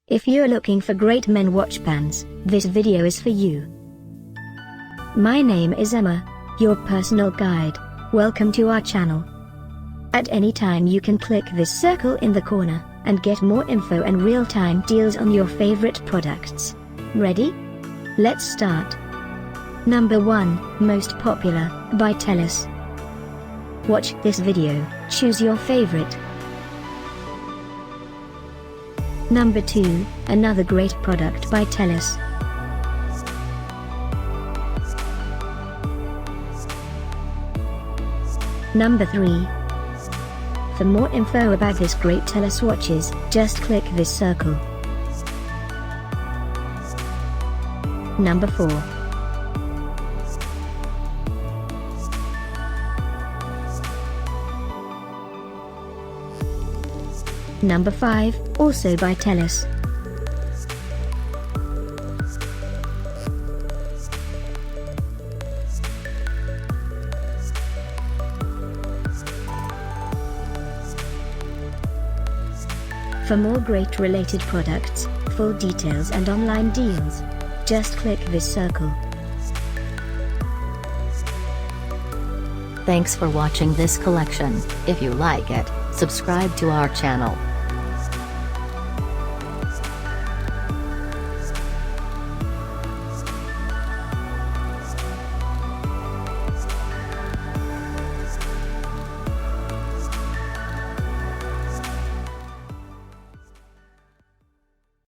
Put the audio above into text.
If you're looking for great men watchbands, this video is for you. My name is Emma, your personal guide. Welcome to our channel. At any time you can click this circle in the corner, and get more info and real-time deals on your favorite products. Ready? Let's start. Number 1, Most Popular, by Tellus. Watch this video, choose your favorite. Number 2, another great product by Tellus. Number 3. For more info about this great Tellus watches, just click this circle. Number 4. Number 5, also by Tellus. For more great related products, full details and online deals, just click this circle. Thanks for watching this collection. If you like it, subscribe to our channel.